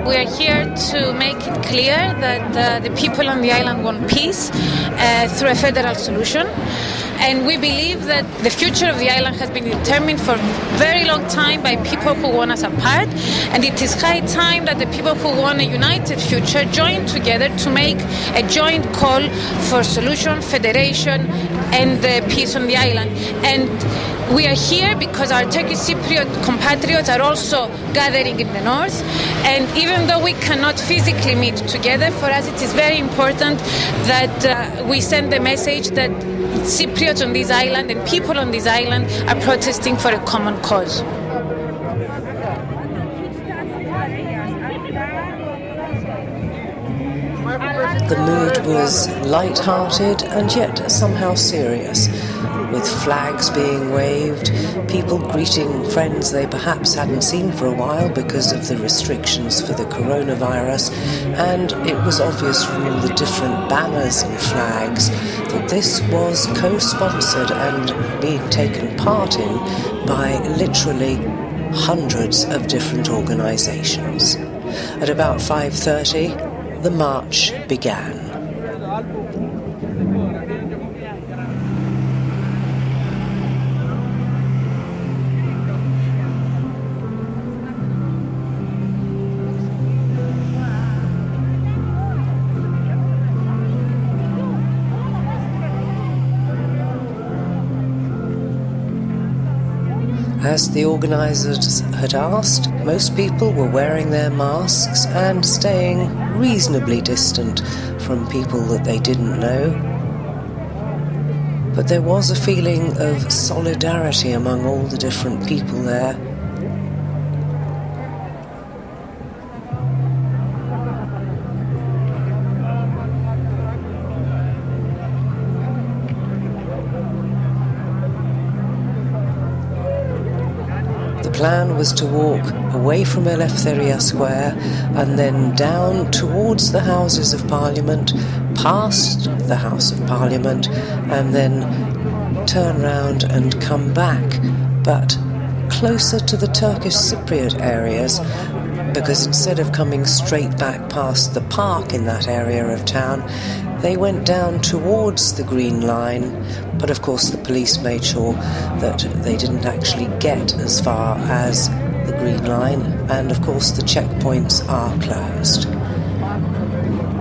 We are here to make it clear that the people on the island want peace through a federal solution. And we believe that the future of the island has been determined for a very long time by people who want us apart. And it is high time that the people who want a united future join together to make a joint call for solution, federation, and peace on the island. And we are here because our Turkish Cypriot compatriots are also gathering in the north. And even though we cannot physically meet together, for us it is very important that we send the message that Cypriots on this island and people on this island are protesting for a common cause. The mood was light-hearted and yet somehow serious, with flags being waved, people greeting friends they perhaps hadn't seen for a while because of the restrictions for the coronavirus, and it was obvious from all the different banners and flags that this was co-sponsored and being taken part in by literally hundreds of different organisations. At about 5:30, the march began. As the organisers had asked, most people were wearing their masks and staying reasonably distant from people that they didn't know. But there was a feeling of solidarity among all the different people there. The plan was to walk away from Eleftheria Square and then down towards the Houses of Parliament, past the House of Parliament, and then turn round and come back, but closer to the Turkish Cypriot areas, because instead of coming straight back past the park in that area of town, they went down towards the Green Line, but of course the police made sure that they didn't actually get as far as the Green Line, and of course the checkpoints are closed.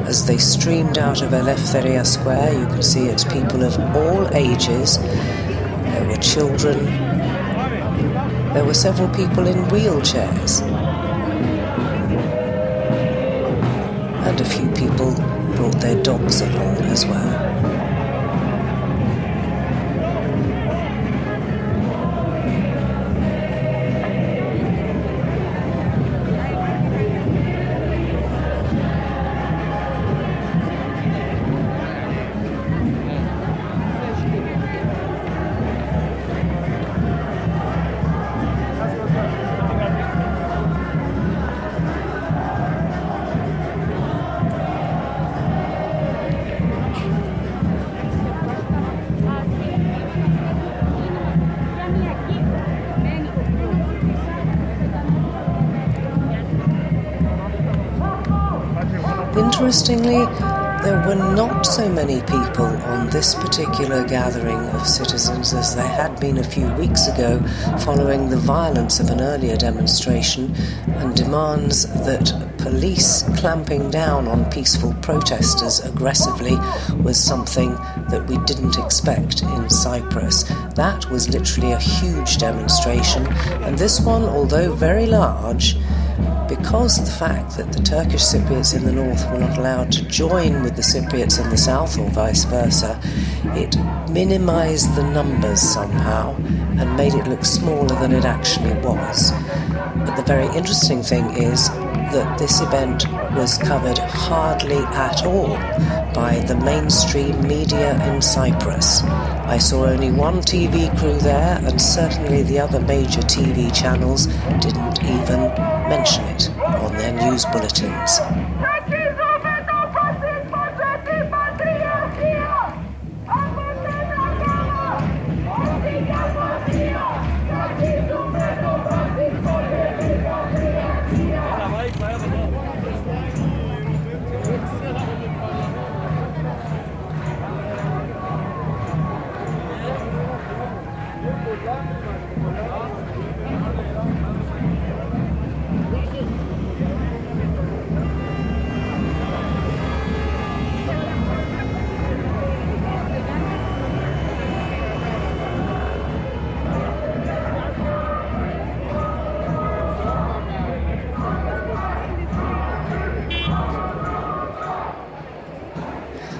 As they streamed out of Eleftheria Square, you can see it's people of all ages. There were children. There were several people in wheelchairs. And a few people brought their dogs along as well. Interestingly, there were not so many people on this particular gathering of citizens as there had been a few weeks ago following the violence of an earlier demonstration and demands that police clamping down on peaceful protesters aggressively was something that we didn't expect in Cyprus. That was literally a huge demonstration, and this one, although very large, because the fact that the Turkish Cypriots in the north were not allowed to join with the Cypriots in the south or vice versa, it minimised the numbers somehow and made it look smaller than it actually was. But the very interesting thing is that this event was covered hardly at all by the mainstream media in Cyprus. I saw only one TV crew there, and certainly the other major TV channels didn't even mention it on their news bulletins.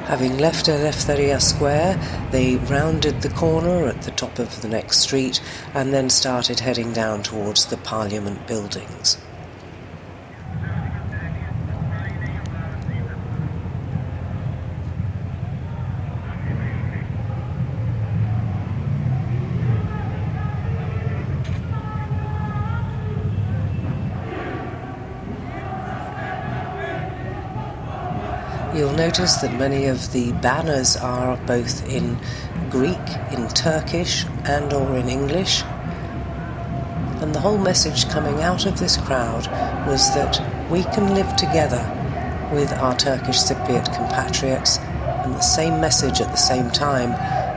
Having left Eleftheria Square, they rounded the corner at the top of the next street and then started heading down towards the Parliament buildings. You'll notice that many of the banners are both in Greek, in Turkish and or in English. And the whole message coming out of this crowd was that we can live together with our Turkish Cypriot compatriots, and the same message at the same time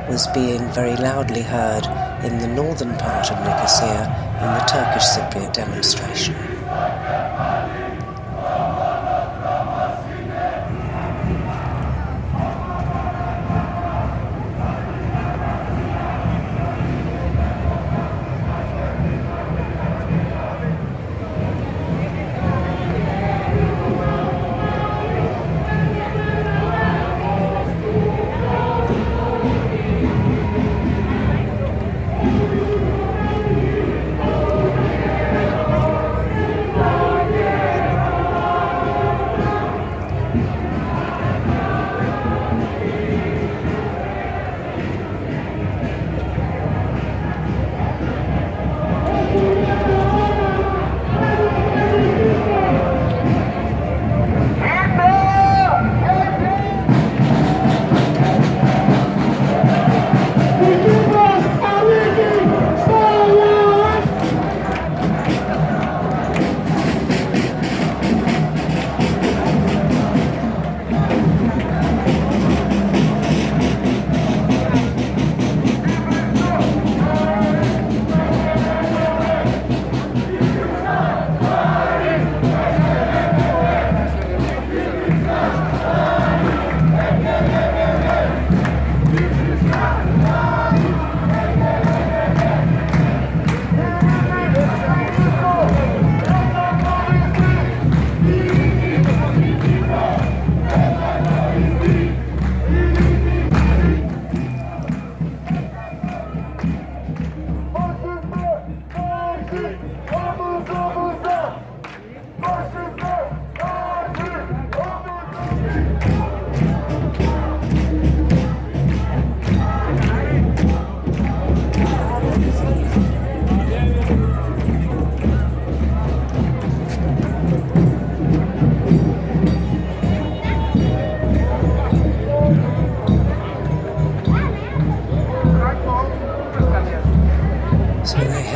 was being very loudly heard in the northern part of Nicosia in the Turkish Cypriot demonstration.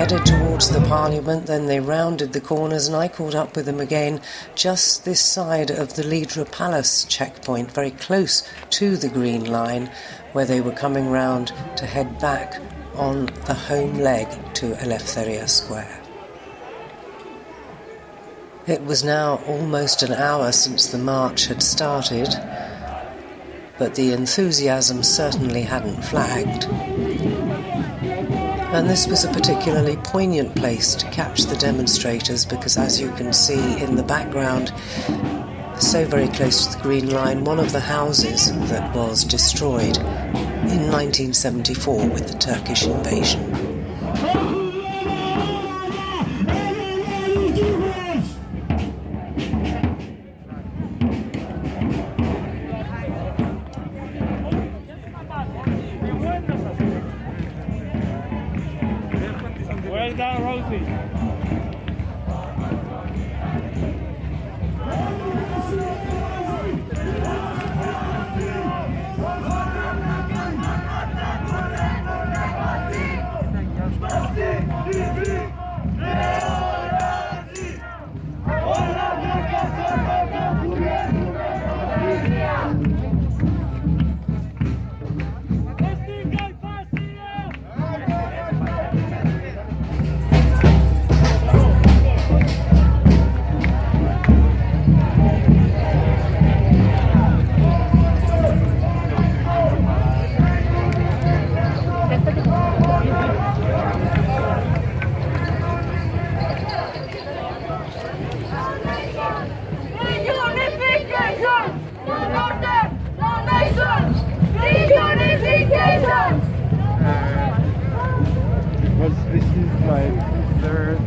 Headed towards the Parliament, then they rounded the corners, and I caught up with them again just this side of the Lidra Palace checkpoint, very close to the Green Line, where they were coming round to head back on the home leg to Eleftheria Square. It was now almost an hour since the march had started, but the enthusiasm certainly hadn't flagged. And this was a particularly poignant place to catch the demonstrators because, as you can see in the background, so very close to the Green Line, one of the houses that was destroyed in 1974 with the Turkish invasion. Well done, Rosie. right.